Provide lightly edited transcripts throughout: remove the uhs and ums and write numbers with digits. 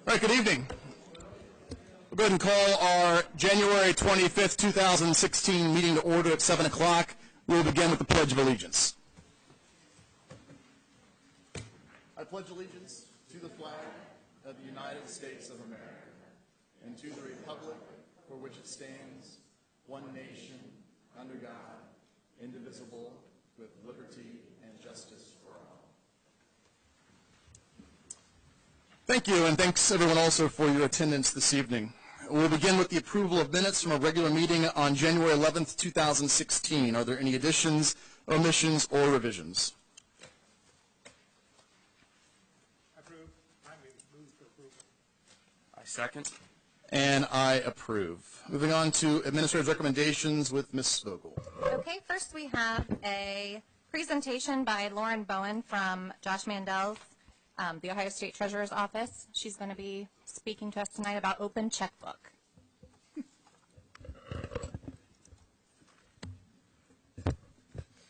All right, good evening. We'll go ahead and call our January 25th, 2016 meeting to order at 7 o'clock. We'll begin with the Pledge of Allegiance. I pledge allegiance to the flag of the United States of America and to the republic for which it stands, one nation, under God, indivisible, with liberty and justice for all. Thank you, and thanks everyone also for your attendance this evening. We'll begin with the approval of minutes from a regular meeting on January 11th, 2016. Are there any additions, omissions, or revisions? Approve. I move for approval. I second. And I approve. Moving on to administrative recommendations with Ms. Vogel. Okay, first we have a presentation by Lauren Bowen from Josh Mandel's, the Ohio State Treasurer's Office. She's going to be speaking to us tonight about open checkbook.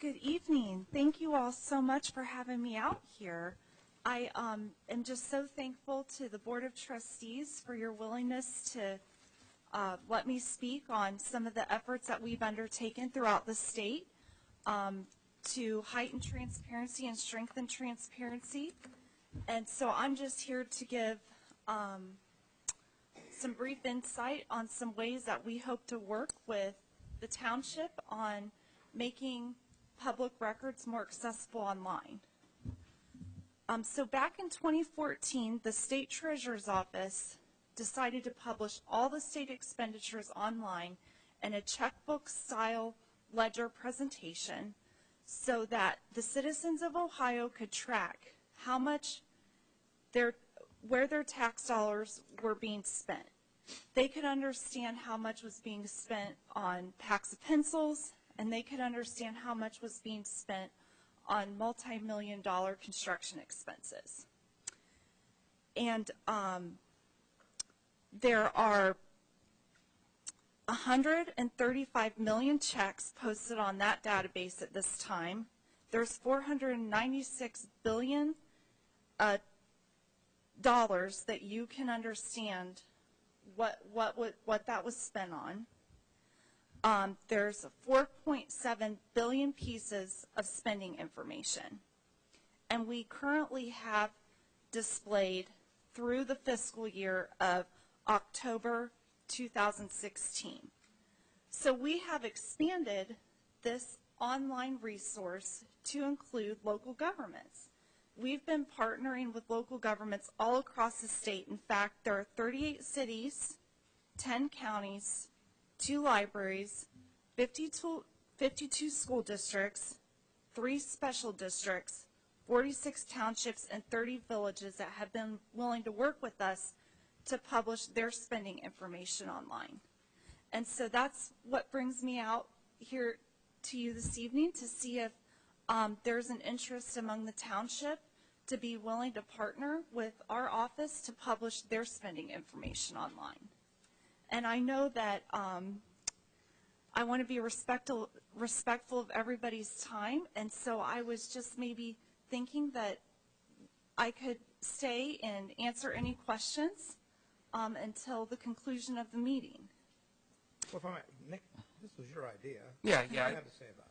Good evening. Thank you all so much for having me out here. I am just so thankful to the Board of Trustees for your willingness to let me speak on some of the efforts that we've undertaken throughout the state to heighten transparency and strengthen transparency. And so I'm just here to give some brief insight on some ways that we hope to work with the township on making public records more accessible online. So back in 2014, the State Treasurer's Office decided to publish all the state expenditures online in a checkbook-style ledger presentation so that the citizens of Ohio could track how much where their tax dollars were being spent. They could understand how much was being spent on packs of pencils, and they could understand how much was being spent on multi-million-dollar construction expenses. And there are 135 million checks posted on that database at this time. There's $496 billion dollars that you can understand what that was spent on. There's 4.7 billion pieces of spending information, and we currently have displayed through the fiscal year of October 2016. So we have expanded this online resource to include local governments. We've been partnering with local governments all across the state. In fact, there are 38 cities, 10 counties, 2 libraries, 52 school districts, 3 special districts, 46 townships, and 30 villages that have been willing to work with us to publish their spending information online. And so that's what brings me out here to you this evening to see if there's an interest among the township to be willing to partner with our office to publish their spending information online. And I know that I want to be respectful of everybody's time, and so I was just maybe thinking that I could stay and answer any questions until the conclusion of the meeting. Well, Nick, this was your idea. Yeah. What do you have to say about it?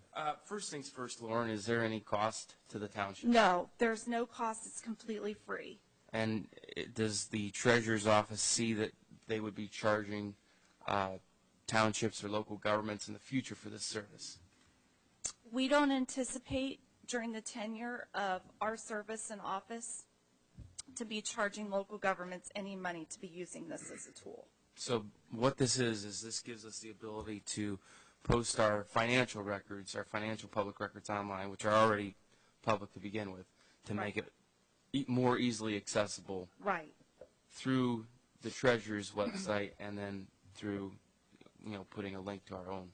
First things first, Lauren, is there any cost to the township? No, there's no cost. It's completely free. And does the Treasurer's Office see that they would be charging townships or local governments in the future for this service? We don't anticipate during the tenure of our service and office to be charging local governments any money to be using this as a tool. So what this is this gives us the ability to post our financial records, our financial public records online, which are already public to begin with, to make it more easily accessible through the Treasurer's website and then through, putting a link to our own.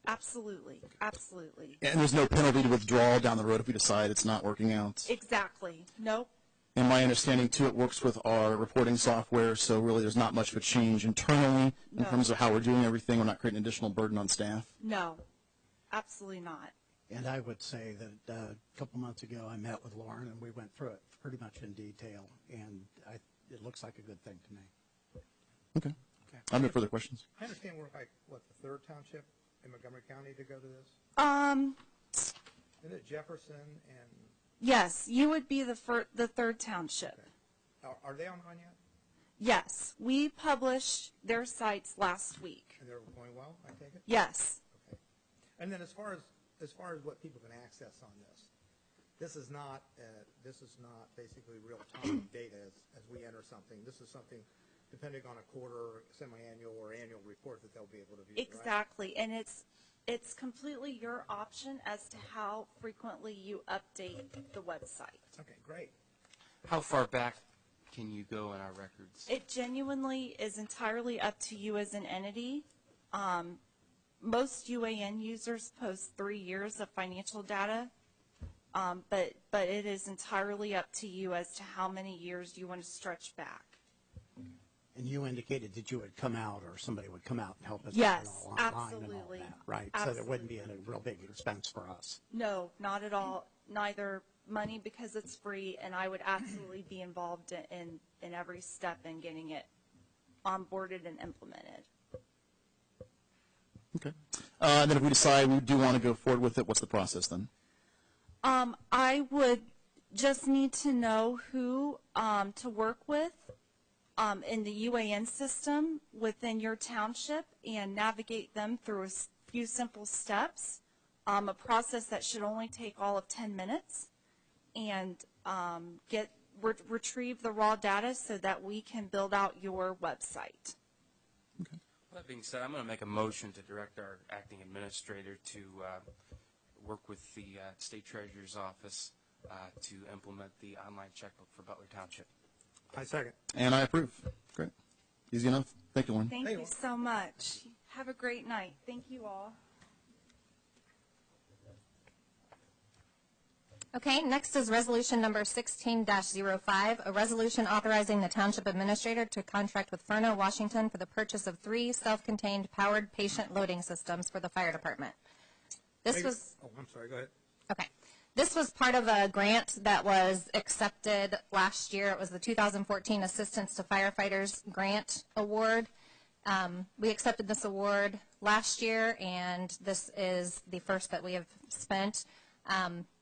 Absolutely, absolutely. And there's no penalty to withdrawal down the road if we decide it's not working out? Exactly. Nope. And my understanding, too, it works with our reporting software, so really there's not much of a change internally in terms of how we're doing everything. We're not creating additional burden on staff. No, absolutely not. And I would say that a couple months ago I met with Lauren and we went through it pretty much in detail. And it looks like a good thing to me. Okay. I have no further questions. I understand we're like, what, the third township in Montgomery County to go to this? Isn't it Jefferson and, Yes, you would be the third township. are they online yet? Yes, we published their sites last week. And they're going well, I take it? Yes. Okay. And then as far as what people can access on this is not basically real-time data as we enter something. This is something depending on a quarter, semi-annual, or annual report that they'll be able to view, Exactly, right? And it's completely your option as to how frequently you update the website. Okay, great. How far back can you go in our records? It genuinely is entirely up to you as an entity. Most UAN users post 3 years of financial data, but it is entirely up to you as to how many years you want to stretch back. And you indicated that you would come out or somebody would come out and help us Yes, all online absolutely. and all that, right? Absolutely. So there wouldn't be a real big expense for us. No, not at all. Neither money because it's free, and I would absolutely be involved in every step in getting it onboarded and implemented. Okay. And then if we decide we do want to go forward with it, what's the process then? I would just need to know who to work with in the UAN system within your township and navigate them through a few simple steps, a process that should only take all of 10 minutes, and retrieve the raw data so that we can build out your website. Okay. That being said, I'm going to make a motion to direct our acting administrator to work with the state treasurer's office to implement the online checkbook for Butler Township. I second. And I approve. Great. Easy enough. Thank you, Lauren. Thank you so much. Have a great night. Thank you all. Okay, next is resolution number 16-05, a resolution authorizing the township administrator to contract with Furno, Washington for the purchase of 3 self-contained powered patient loading systems for the fire department. This was... Oh, I'm sorry, go ahead. Okay. This was part of a grant that was accepted last year. It was the 2014 Assistance to Firefighters Grant Award. We accepted this award last year, and this is the first that we have spent.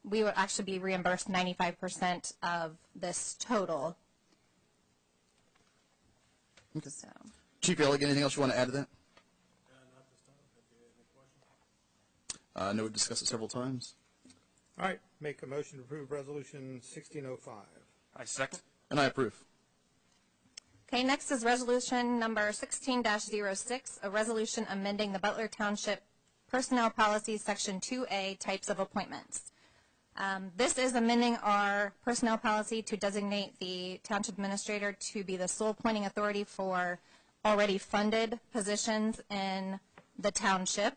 We would actually be reimbursed 95% of this total. Okay. So. Chief Elliott, anything else you want to add to that? Not this time. If you have any questions. I know we've discussed it several times. All right, make a motion to approve resolution 1605. I second. And I approve. Okay, next is resolution number 16-06, a resolution amending the Butler Township Personnel Policy Section 2A, Types of Appointments. This is amending our personnel policy to designate the township administrator to be the sole appointing authority for already funded positions in the township,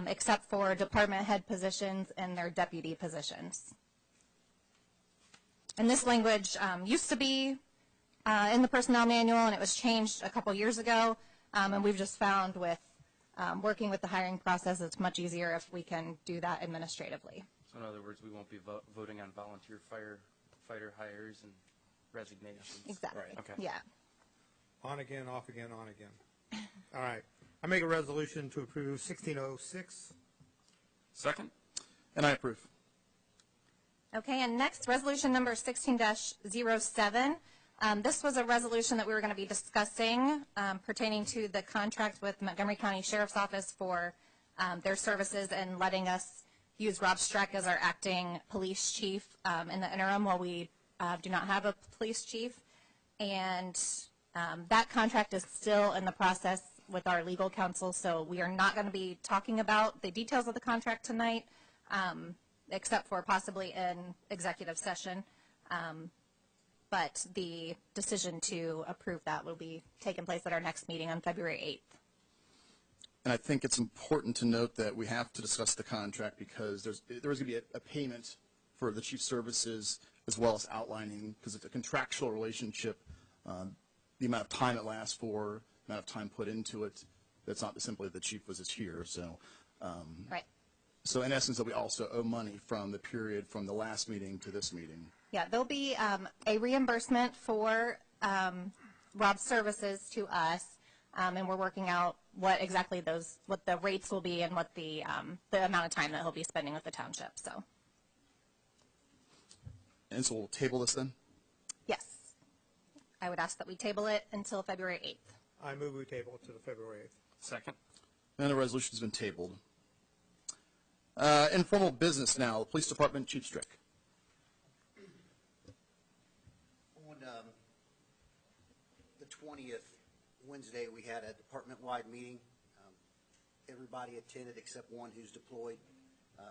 except for department head positions and their deputy positions. And this language used to be in the personnel manual, and it was changed a couple years ago, and we've just found with working with the hiring process, it's much easier if we can do that administratively. So in other words, we won't be voting on volunteer firefighter hires and resignations. Exactly. Right. Okay. Yeah. On again, off again, on again. All right. I make a resolution to approve 1606. Second. And I approve. Okay, and next, resolution number 16-07. This was a resolution that we were going to be discussing pertaining to the contract with Montgomery County Sheriff's Office for their services and letting us use Rob Streck as our acting police chief in the interim while we do not have a police chief. And that contract is still in the process with our legal counsel, so we are not going to be talking about the details of the contract tonight, except for possibly in executive session. But the decision to approve that will be taking place at our next meeting on February 8th. And I think it's important to note that we have to discuss the contract because there is going to be a payment for the chief's services as well as outlining, because it's a contractual relationship, the amount of time it lasts for, the amount of time put into it. That's not simply the chief was just here. So, Right. So in essence, that we also owe money from the period from the last meeting to this meeting. Yeah, there'll be a reimbursement for Rob's services to us, and we're working out what exactly what the rates will be and what the amount of time that he'll be spending with the township. So, And so we'll table this then? yes, I would ask that we table it until February 8th. I move we table it to the February 8th. Second. And the resolution's been tabled. Informal business now. Police Department, Chief Strick. On the 20th, Wednesday, we had a department-wide meeting. Everybody attended except one who's deployed.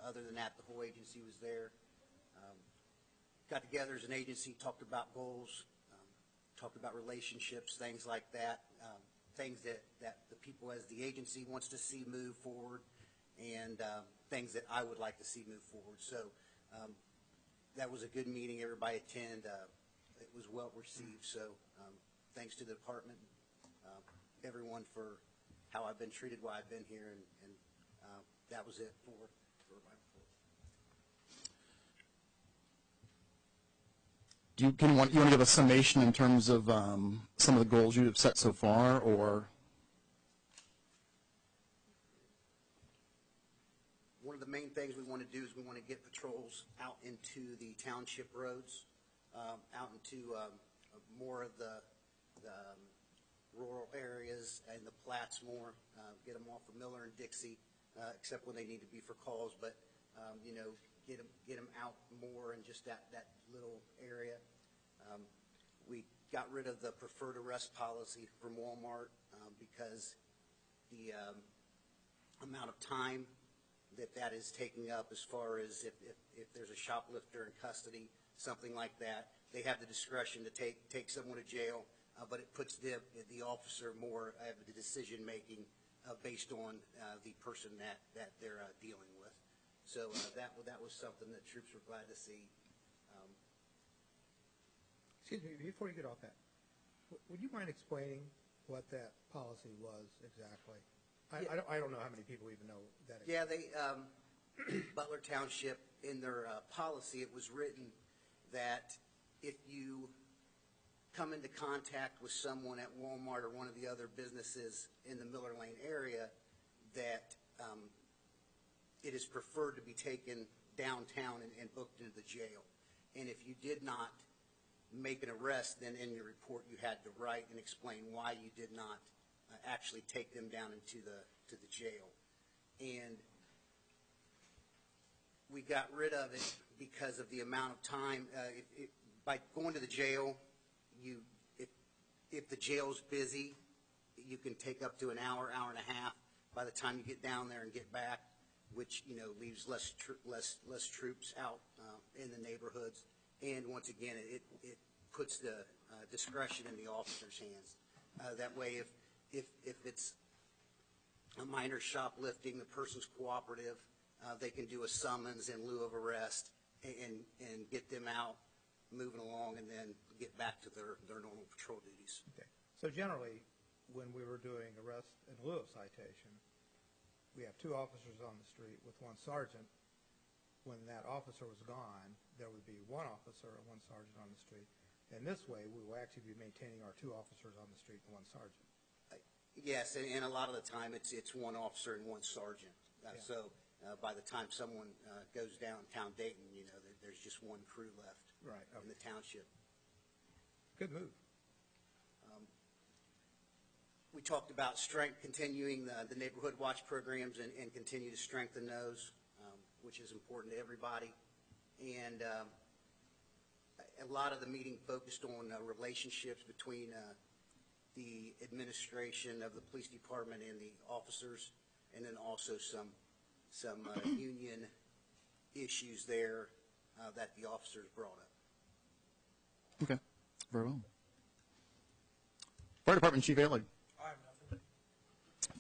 Other than that, the whole agency was there. Got together as an agency, talked about goals, talked about relationships, things like that, things that the people as the agency wants to see move forward, and things that I would like to see move forward. So that was a good meeting. Everybody attended. It was well received. So thanks to the department, everyone for how I've been treated while I've been here, and that was it for my report. You want to give a summation in terms of some of the goals you have set so far, or? One of the main things we want to do is we want to get patrols out into the township roads, out into more of the rural areas and the plats more, get them off of Miller and Dixie, except when they need to be for calls, but get them out more in just that little area. We got rid of the preferred arrest policy from Walmart because the amount of time that is taking up, as far as if there's a shoplifter in custody, something like that, they have the discretion to take someone to jail, but it puts the officer more of the decision making based on the person that they're dealing with. So that was something that troops were glad to see. Excuse me, before you get off that, would you mind explaining what that policy was exactly? Yeah. I don't know how many people even know that. Yeah, they Butler Township, in their policy, it was written that if you come into contact with someone at Walmart or one of the other businesses in the Miller Lane area, that it is preferred to be taken downtown and booked into the jail. And if you did not make an arrest, then in your report you had to write and explain why you did not actually take them down into the jail. And we got rid of it because of the amount of time. By going to the jail, if the jail's busy, you can take up to an hour, hour and a half by the time you get down there and get back, which leaves less troops out in the neighborhoods. And once again, it puts the discretion in the officer's hands. That way, if it's a minor shoplifting, the person's cooperative, they can do a summons in lieu of arrest and get them out, moving along, and then get back to their normal patrol duties. Okay. So generally, when we were doing arrest in lieu of citation, we have two officers on the street with one sergeant. When that officer was gone, there would be one officer and one sergeant on the street. And this way, we will actually be maintaining our two officers on the street and one sergeant. Yes, and a lot of the time it's one officer and one sergeant. Yeah. So by the time someone goes downtown Dayton, there's just one crew left in the township. Good move. We talked about continuing the neighborhood watch programs and continue to strengthen those, which is important to everybody. And a lot of the meeting focused on relationships between the administration of the police department and the officers, and then also some union issues there that the officers brought up. Okay, very well. Fire Department Chief Ailing. I have nothing.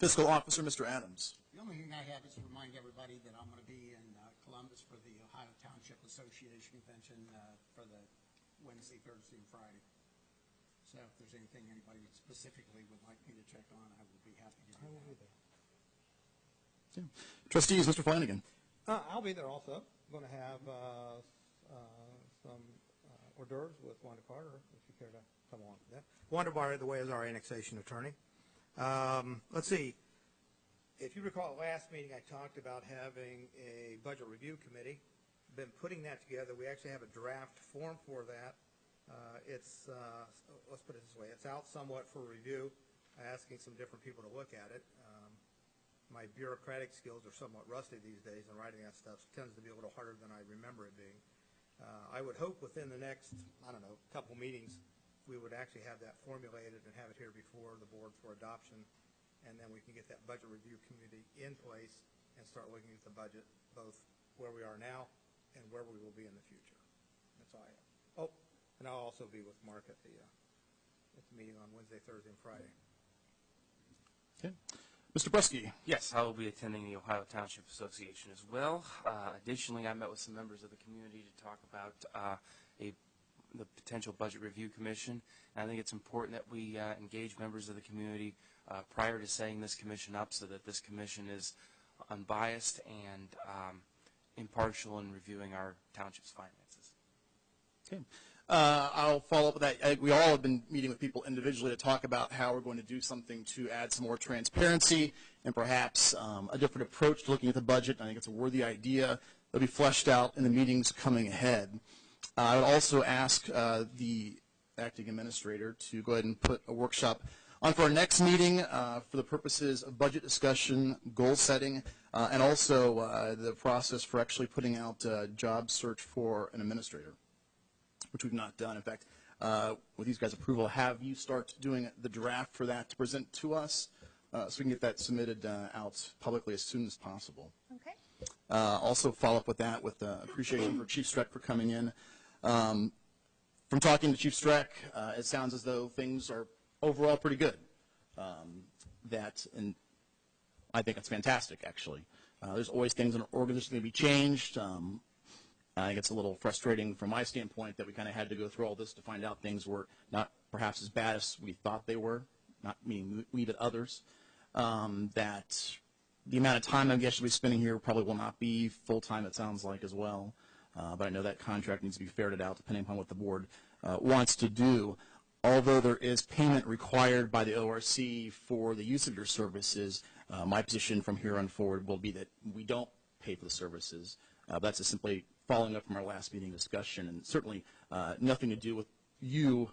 Fiscal Officer, Mr. Adams. The only thing I have is to remind everybody that I'm going to be in Columbus for the Ohio Township Association convention for the Wednesday, Thursday, and Friday. So if there's anything anybody specifically would like me to check on, I would be happy to do that. Yeah. Trustees, Mr. Flanagan. I'll be there also. I'm going to have some hors d'oeuvres with Wanda Carter, if you care to come on. Wanda, by the way, is our annexation attorney. Let's see. If you recall, last meeting I talked about having a budget review committee. Been putting that together. We actually have a draft form for that. Let's put it this way. It's out somewhat for review, asking some different people to look at it. My bureaucratic skills are somewhat rusty these days, and writing that stuff tends to be a little harder than I remember it being. I would hope within the next, couple meetings, we would actually have that formulated and have it here before the board for adoption, and then we can get that budget review committee in place and start looking at the budget, both where we are now and where we will be in the future. That's all I have. Oh, and I'll also be with Mark at the meeting on Wednesday, Thursday, and Friday. Okay. Mr. Brusky. Yes, I will be attending the Ohio Township Association as well. Additionally, I met with some members of the community to talk about the potential Budget Review Commission. And I think it's important that we engage members of the community prior to setting this commission up so that this commission is unbiased and impartial in reviewing our township's finances. Okay. I'll follow up with that. We all have been meeting with people individually to talk about how we're going to do something to add some more transparency and perhaps a different approach to looking at the budget. I think it's a worthy idea. It'll be fleshed out in the meetings coming ahead. I would also ask the acting administrator to go ahead and put a workshop on for our next meeting for the purposes of budget discussion, goal setting, and also the process for actually putting out a job search for an administrator, which we've not done. In fact, with these guys' approval, have you start doing the draft for that to present to us so we can get that submitted out publicly as soon as possible. Okay. Also follow up with that with appreciation for Chief Streck for coming in. From talking to Chief Streck, it sounds as though things are overall pretty good. And I think it's fantastic, actually. There's always things in an organization that can be changed. I think it's a little frustrating from my standpoint that we kind of had to go through all this to find out things were not perhaps as bad as we thought they were, not meaning we but others. That the amount of time I guess you'll be spending here probably will not be full-time, it sounds like, as well. But I know that contract needs to be ferreted out depending upon what the board wants to do. Although there is payment required by the ORC for the use of your services, my position from here on forward will be that we don't pay for the services. That's just simply following up from our last meeting discussion, and certainly nothing to do with you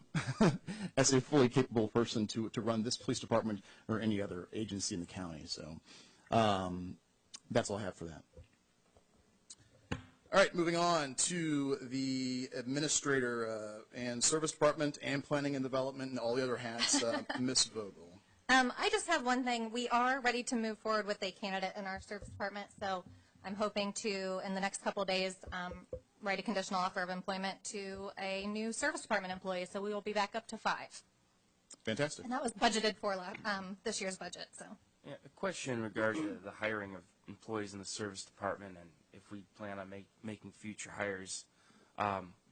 as a fully capable person to run this police department or any other agency in the county. So that's all I have for that. All right, moving on to the administrator and service department and planning and development and all the other hats, Ms. Vogel. I just have one thing. We are ready to move forward with a candidate in our service department, so I'm hoping to, in the next couple of days, write a conditional offer of employment to a new service department employee, so we will be back up to 5. Fantastic. And that was budgeted for this year's budget. So. Yeah, a question in regard to the hiring of employees in the service department and if we plan on making future hires.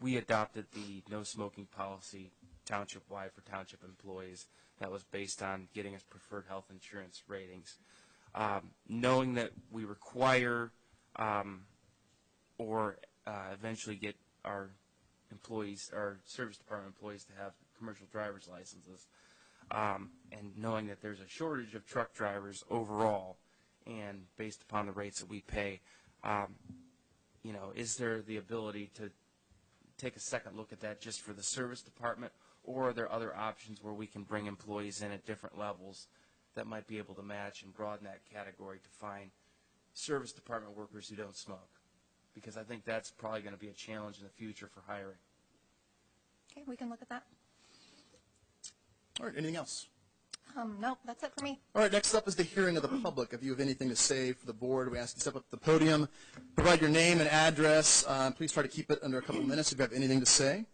We adopted the no smoking policy township-wide for township employees. That was based on getting us preferred health insurance ratings. Knowing that we require or eventually get our employees, our service department employees, to have commercial driver's licenses, and knowing that there's a shortage of truck drivers overall, and based upon the rates that we pay, is there the ability to take a second look at that just for the service department, or are there other options where we can bring employees in at different levels that might be able to match and broaden that category to find service department workers who don't smoke? Because I think that's probably going to be a challenge in the future for hiring. Okay, we can look at that. All right, anything else? No, that's it for me. All right, next up is the hearing of the public. If you have anything to say for the board, we ask you to step up to the podium, provide your name and address. Please try to keep it under a couple of minutes if you have anything to say,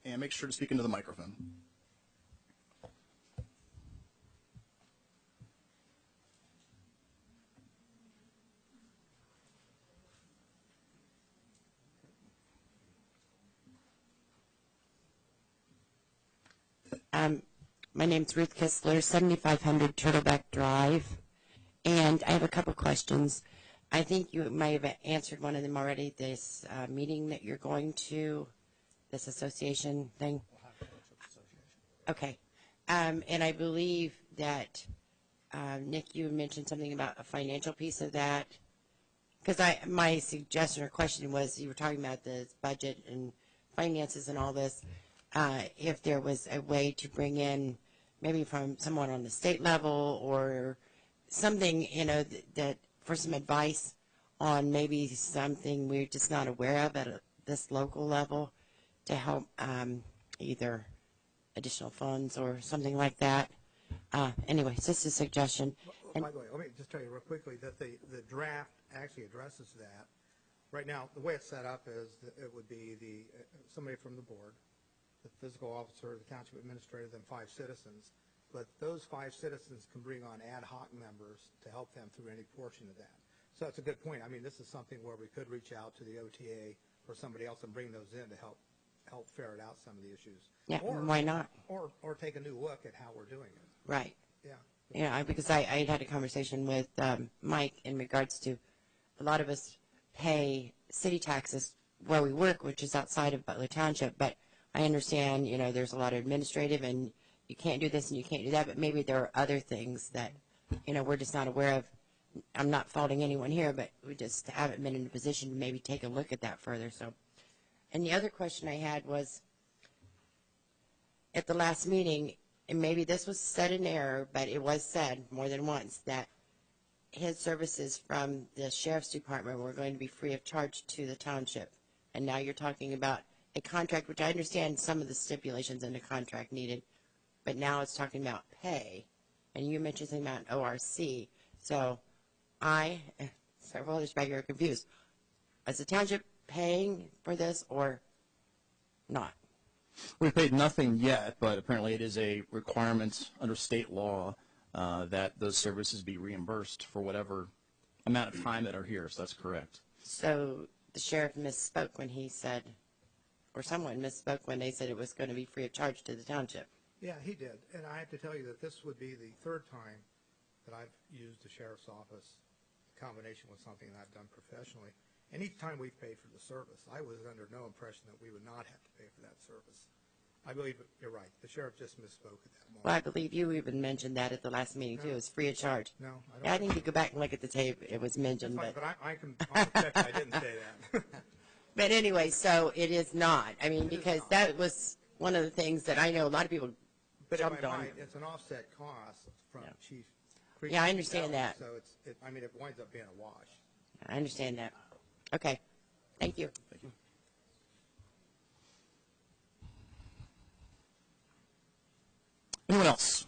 and make sure to speak into the microphone. My name's Ruth Kistler, 7500 Turtleback Drive, and I have a couple questions. I think you might have answered one of them already, this meeting that you're going to, this association thing. Okay. And I believe that, Nick, you mentioned something about a financial piece of that. Because my suggestion or question was, you were talking about the budget and finances and all this, if there was a way to bring in maybe from someone on the state level or something, that for some advice on maybe something we're just not aware of at this local level to help either additional funds or something like that. Anyways, just a suggestion. By the way, let me just tell you real quickly that the draft actually addresses that. Right now, the way it's set up is that it would be somebody from the board, the physical officer, the township administrator, then 5 citizens. But those 5 citizens can bring on ad hoc members to help them through any portion of that. So it's a good point. I mean, this is something where we could reach out to the OTA or somebody else and bring those in to help ferret out some of the issues. Yeah, why not? Or take a new look at how we're doing it. Right. Yeah. Yeah, because I had a conversation with Mike in regards to a lot of us pay city taxes where we work, which is outside of Butler Township, but I understand, there's a lot of administrative and you can't do this and you can't do that, but maybe there are other things that, we're just not aware of. I'm not faulting anyone here, but we just haven't been in a position to maybe take a look at that further. So, and the other question I had was, at the last meeting, and maybe this was said in error, but it was said more than once, that his services from the sheriff's department were going to be free of charge to the township. And now you're talking about a contract, which I understand some of the stipulations in the contract needed, but now it's talking about pay. And you mentioned something about an ORC. So I, several others back here are confused. Is the township paying for this or not? We've paid nothing yet, but apparently it is a requirement under state law that those services be reimbursed for whatever amount of time that are here, so that's correct. So the sheriff misspoke when he said, or someone misspoke when they said it was going to be free of charge to the township. Yeah, he did. And I have to tell you that this would be the 3rd time that I've used the sheriff's office in combination with something that I've done professionally. And each time we've paid for the service, I was under no impression that we would not have to pay for that service. I believe you're right. The sheriff just misspoke at that moment. Well, I believe you even mentioned that at the last meeting, too. It was free of charge. No, I don't. Yeah, I need to go back and look at the tape. It was mentioned. That's fine, but I can check that I didn't say that. But anyway, so it is not. I mean, because that was one of the things that I know a lot of people But jumped if I'm on. right, it's an offset cost from Yeah. Chief. Yeah, I understand that. So it winds up being a wash. I understand that. Okay. Thank you. Thank you. Anyone else?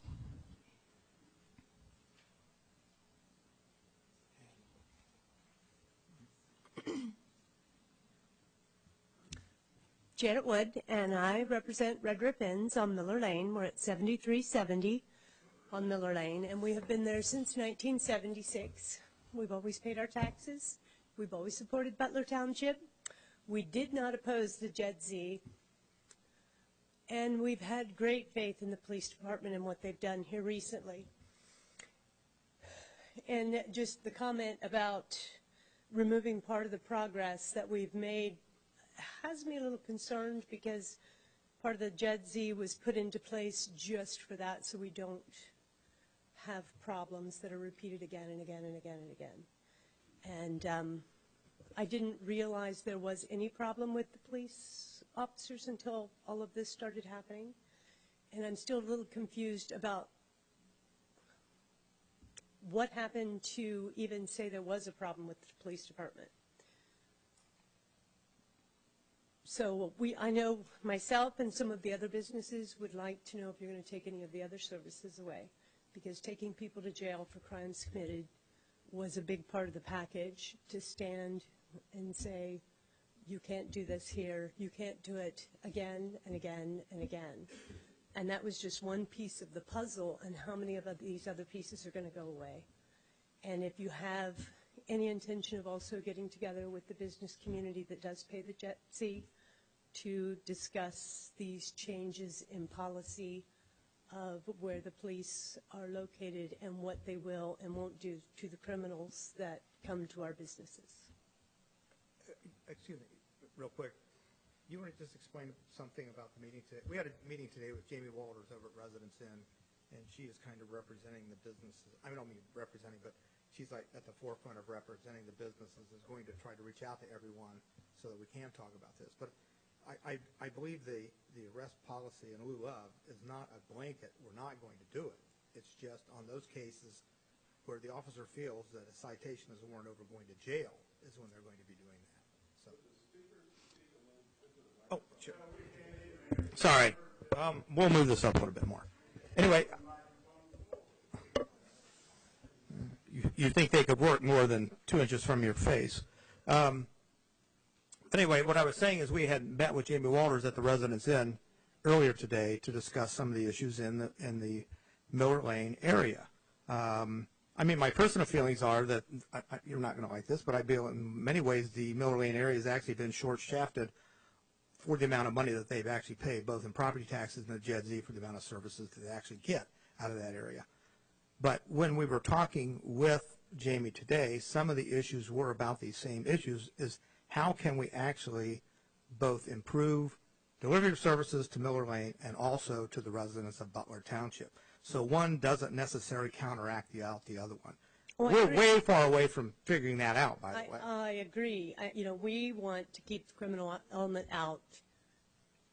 Janet Wood, and I represent Red Rip Inns on Miller Lane. We're at 7370 on Miller Lane, and we have been there since 1976. We've always paid our taxes. We've always supported Butler Township. We did not oppose the Jet Z, and we've had great faith in the police department and what they've done here recently. And just the comment about removing part of the progress that we've made has me a little concerned, because part of the Jet Z was put into place just for that, so we don't have problems that are repeated again and again and again and again. And I didn't realize there was any problem with the police officers until all of this started happening. And I'm still a little confused about what happened to even say there was a problem with the police department. So I know myself and some of the other businesses would like to know if you're going to take any of the other services away, because taking people to jail for crimes committed was a big part of the package. To stand and say, you can't do this here, you can't do it again and again and again. And that was just one piece of the puzzle, and how many of these other pieces are going to go away. And if you have any intention of also getting together with the business community that does pay the Jet Z to discuss these changes in policy of where the police are located and what they will and won't do to the criminals that come to our businesses. Excuse me, real quick. you want to just explain something about the meeting today? We had a meeting today with Jamie Walters over at Residence Inn, and she is kind of representing the businesses. I don't mean representing, but she's like at the forefront of representing the businesses, is going to try to reach out to everyone so that we can talk about this. But I believe the arrest policy in lieu of is not a blanket. We're not going to do it. It's just on those cases where the officer feels that a citation is a warrant over going to jail is when they're going to be doing that. So. Oh, sure. Sorry. We'll move this up a little bit more. Anyway, you think they could work more than 2 inches from your face. Anyway, what I was saying is we had met with Jamie Walters at the Residence Inn earlier today to discuss some of the issues in the Miller Lane area. I mean, my personal feelings are that you're not going to like this, but I feel in many ways the Miller Lane area has actually been short-shafted for the amount of money that they've actually paid, both in property taxes and the JED-Z for the amount of services that they actually get out of that area. But when we were talking with Jamie today, some of the issues were about these same issues, is how can we actually both improve delivery of services to Miller Lane and also to the residents of Butler Township. So one doesn't necessarily counteract the other one. Well, we're way far away from figuring that out, by the way. I agree. We want to keep the criminal element out.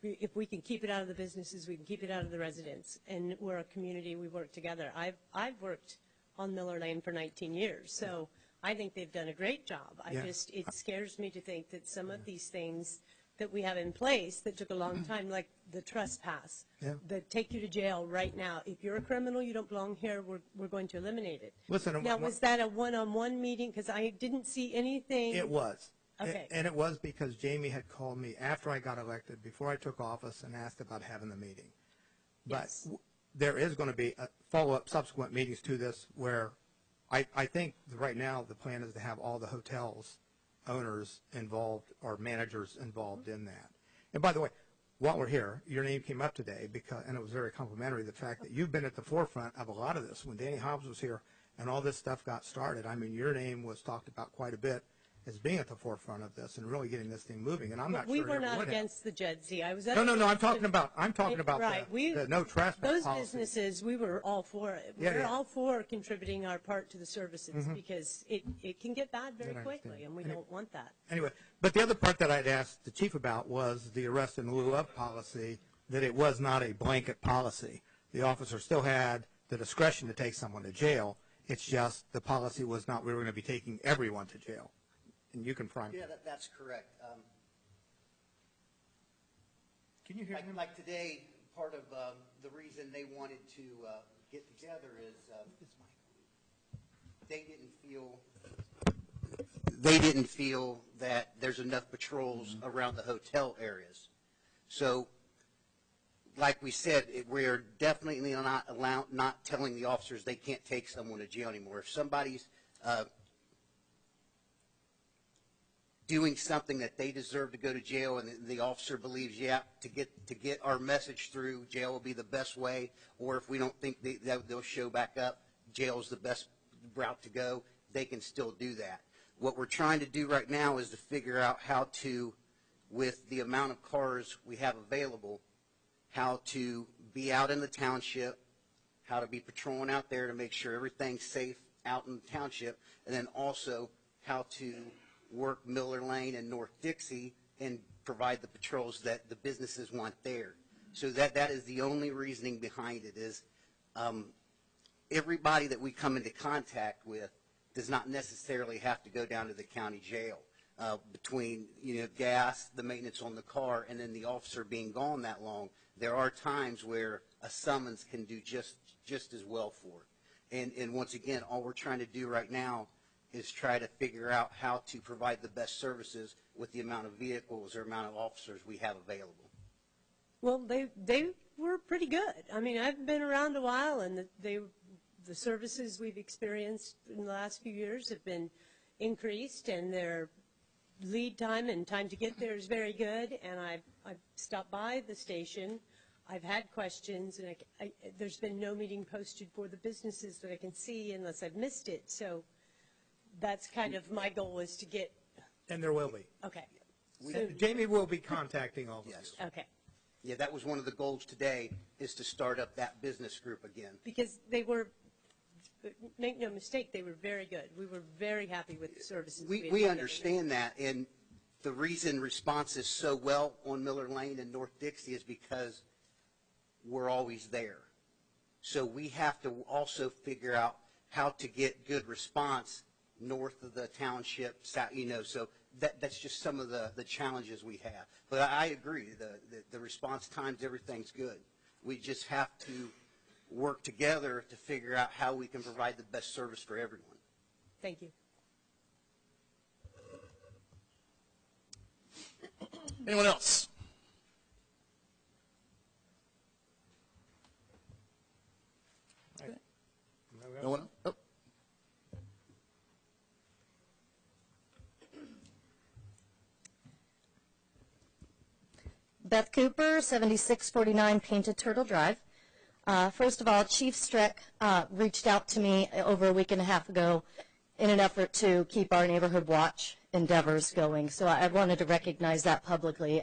If we can keep it out of the businesses, we can keep it out of the residents. And we're a community. We work together. I've worked on Miller Lane for 19 years, so I think they've done a great job. It scares me to think that some of these things that we have in place that took a long time, like the trespass, that take you to jail right now. If you're a criminal, you don't belong here, we're going to eliminate it. Listen, now, was that a one-on-one meeting? Because I didn't see anything. It was. Okay. And it was because Jamie had called me after I got elected, before I took office, and asked about having the meeting. But there is going to be a follow-up subsequent meetings to this where I think right now the plan is to have all the hotels owners involved or managers involved in that. And by the way, while we're here, your name came up today and it was very complimentary, the fact that you've been at the forefront of a lot of this. When Danny Hobbs was here and all this stuff got started, I mean, your name was talked about quite a bit as being at the forefront of this and really getting this thing moving. And I'm not sure we were not against the JED-Z. I was. No. I'm talking about right. the no trespass those policy. Businesses, we were all for it. We were all for contributing our part to the services because it can get bad very quickly, and we don't want that. Anyway, but the other part that I'd asked the chief about was the arrest in lieu of policy, that it was not a blanket policy. The officer still had the discretion to take someone to jail. It's just the policy was not we were going to be taking everyone to jail. And you can find Yeah, that's correct. Can you hear him? Like today, part of the reason they wanted to get together is they didn't feel that there's enough patrols around the hotel areas. So, like we said, we're definitely not telling the officers they can't take someone to jail anymore. If somebody's doing something that they deserve to go to jail, and the officer believes, to get our message through, jail will be the best way, or if we don't think they'll show back up, jail is the best route to go, they can still do that. What we're trying to do right now is to figure out how to, with the amount of cars we have available, how to be out in the township, how to be patrolling out there to make sure everything's safe out in the township, and then also how to work Miller Lane and North Dixie and provide the patrols that the businesses want there. So that is the only reasoning behind it, is everybody that we come into contact with does not necessarily have to go down to the county jail. Between gas, the maintenance on the car, and then the officer being gone that long, there are times where a summons can do just as well for it. And once again, all we're trying to do right now is try to figure out how to provide the best services with the amount of vehicles or amount of officers we have available. Well, they were pretty good. I mean, I've been around a while, and the services we've experienced in the last few years have been increased, and their lead time and time to get there is very good. And I've stopped by the station. I've had questions, and there's been no meeting posted for the businesses that I can see unless I've missed it. So that's kind of my goal, is to get. And there will be. Okay. Jamie will be contacting all of you. Yes. Okay. Yeah, that was one of the goals today, is to start up that business group again. Because they were, make no mistake, they were very good. We were very happy with the services. We understand that, and the reason response is so well on Miller Lane and North Dixie is because we're always there. So we have to also figure out how to get good response north of the township, so that's just some of the challenges we have. But I agree, the response times, everything's good. We just have to work together to figure out how we can provide the best service for everyone. Thank you. Anyone else? No one? Oh. Beth Cooper, 7649 Painted Turtle Drive. First of all, Chief Strick reached out to me over a week and a half ago in an effort to keep our neighborhood watch endeavors going. So I wanted to recognize that publicly.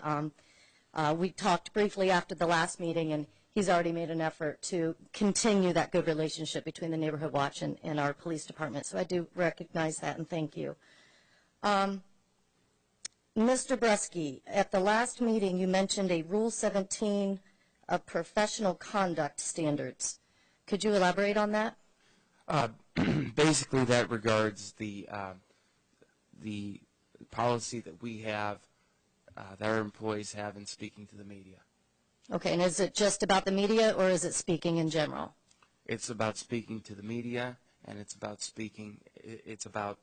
We talked briefly after the last meeting, and he's already made an effort to continue that good relationship between the neighborhood watch and our police department. So I do recognize that, and thank you. Mr. Bresky, at the last meeting, you mentioned a Rule 17 of professional conduct standards. Could you elaborate on that? Basically, that regards the policy that we have, that our employees have in speaking to the media. Okay, and is it just about the media, or is it speaking in general? It's about speaking to the media, and it's about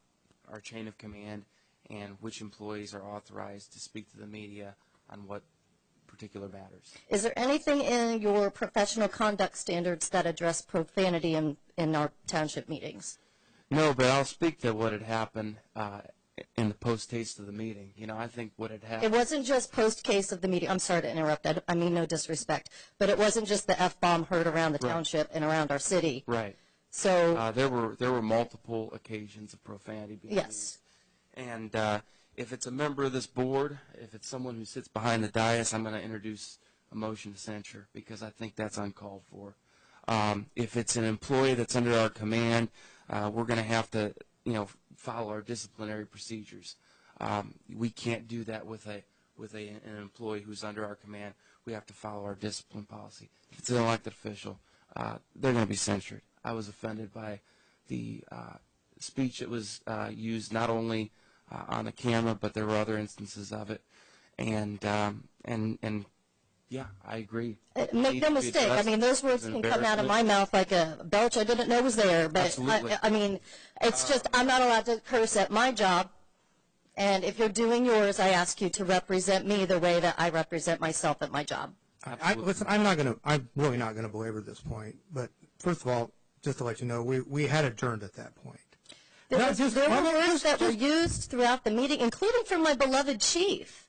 our chain of command and which employees are authorized to speak to the media on what particular matters. Is there anything in your professional conduct standards that address profanity in our township meetings? No, but I'll speak to what had happened in the post-haste of the meeting. You know, I think what had happened... It wasn't just post-case of the meeting. I'm sorry to interrupt. I mean no disrespect. But it wasn't just the F-bomb heard around the township and around our city. Right. So... there were multiple occasions of profanity being used. Yes. And if it's a member of this board, if it's someone who sits behind the dais, I'm going to introduce a motion to censure because I think that's uncalled for. If it's an employee that's under our command, we're going to have to, follow our disciplinary procedures. We can't do that with an employee who's under our command. We have to follow our discipline policy. If it's an elected official, they're going to be censured. I was offended by the speech that was used not only on the camera, but there were other instances of it, and yeah, I agree. Make no mistake. I mean, those words can come out of my mouth like a belch I didn't know was there. But I mean, it's just I'm not allowed to curse at my job. And if you're doing yours, I ask you to represent me the way that I represent myself at my job. Listen, I'm really not gonna belabor this point. But first of all, just to let you know, we had adjourned at that point. There were words that were used throughout the meeting, including from my beloved chief.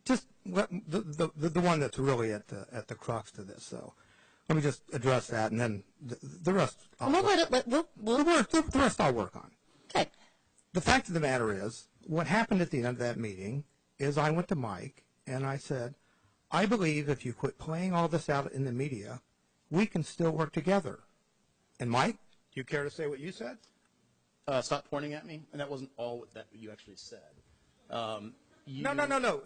Just the one that's really at the crux to this, though. Let me just address that, and then the rest. The rest I'll work on. Okay. The fact of the matter is, what happened at the end of that meeting is I went to Mike and I said, I believe if you quit playing all this out in the media, we can still work together. And Mike, do you care to say what you said? Stop pointing at me. And that wasn't all that you actually said. No.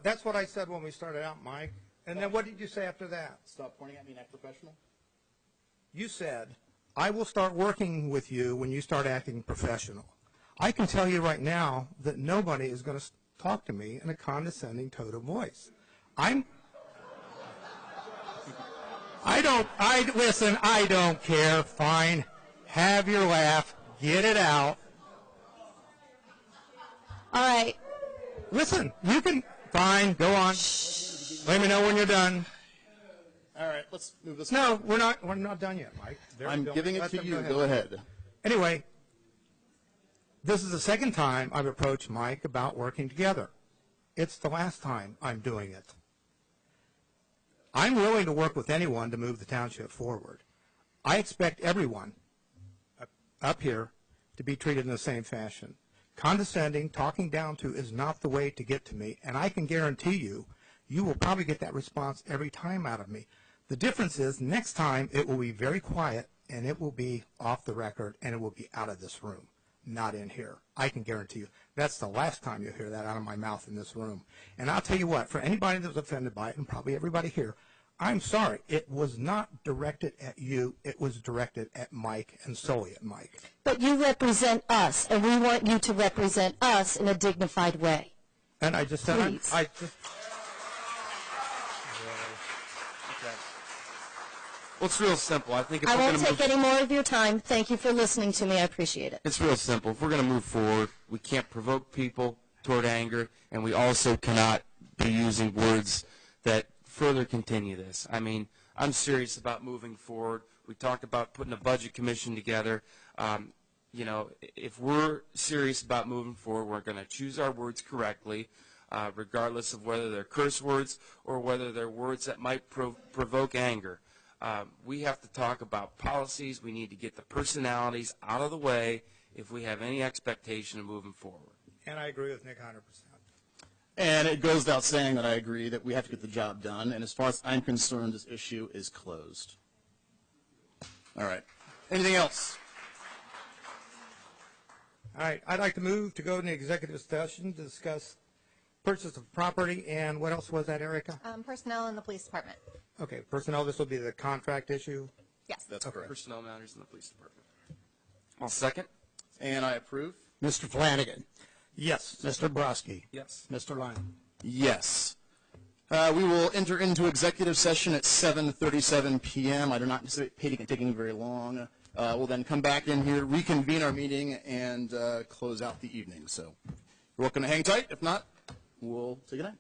That's what I said when we started out, Mike. And then what did you say after that? Stop pointing at me and act professional? You said, I will start working with you when you start acting professional. I can tell you right now that nobody is going to talk to me in a condescending tone of voice. Listen, I don't care. Fine. Have your laugh. Get it out. All right. Listen, you can, fine, go on. Let me know when you're done. All right, let's move this. No, we're not done yet, Mike. I'm giving it to you. Go ahead. Anyway, this is the second time I've approached Mike about working together. It's the last time I'm doing it. I'm willing to work with anyone to move the township forward. I expect everyone up here to be treated in the same fashion. condescending, talking down to is not the way to get to me, and I can guarantee you, you will probably get that response every time out of me. The difference is next time it will be very quiet, and it will be off the record, and it will be out of this room, not in here. I can guarantee you. That's the last time you'll hear that out of my mouth in this room. And I'll tell you what, for anybody that was offended by it, and probably everybody here, I'm sorry. It was not directed at you. It was directed at Mike and solely at Mike. But you represent us, and we want you to represent us in a dignified way. And I just said, Please. Well, it's real simple. I think if I we're won't going to take any more of your time. Thank you for listening to me. I appreciate it. It's real simple. If we're going to move forward, we can't provoke people toward anger, and we also cannot be using words that further continue this. I mean, I'm serious about moving forward. We talked about putting a budget commission together. You know, if we're serious about moving forward, we're going to choose our words correctly, regardless of whether they're curse words or whether they're words that might provoke anger. We have to talk about policies. We need to get the personalities out of the way if we have any expectation of moving forward. And I agree with Nick 100%. And it goes without saying that I agree that we have to get the job done. And as far as I'm concerned, this issue is closed. All right. Anything else? All right. I'd like to move to go into executive session to discuss purchase of property and what else was that, Erica? Personnel in the police department. Okay. Personnel, this will be the contract issue. Yes. That's correct. Personnel matters in the police department. I'll second. And I approve. Mr. Flanagan. Yes. Mr. Broski. Yes. Mr. Lyon. Yes. We will enter into executive session at 7:37 p.m. I do not anticipate it taking very long. We'll then come back in here, reconvene our meeting, and close out the evening. So you're welcome to hang tight. If not, we'll say good night.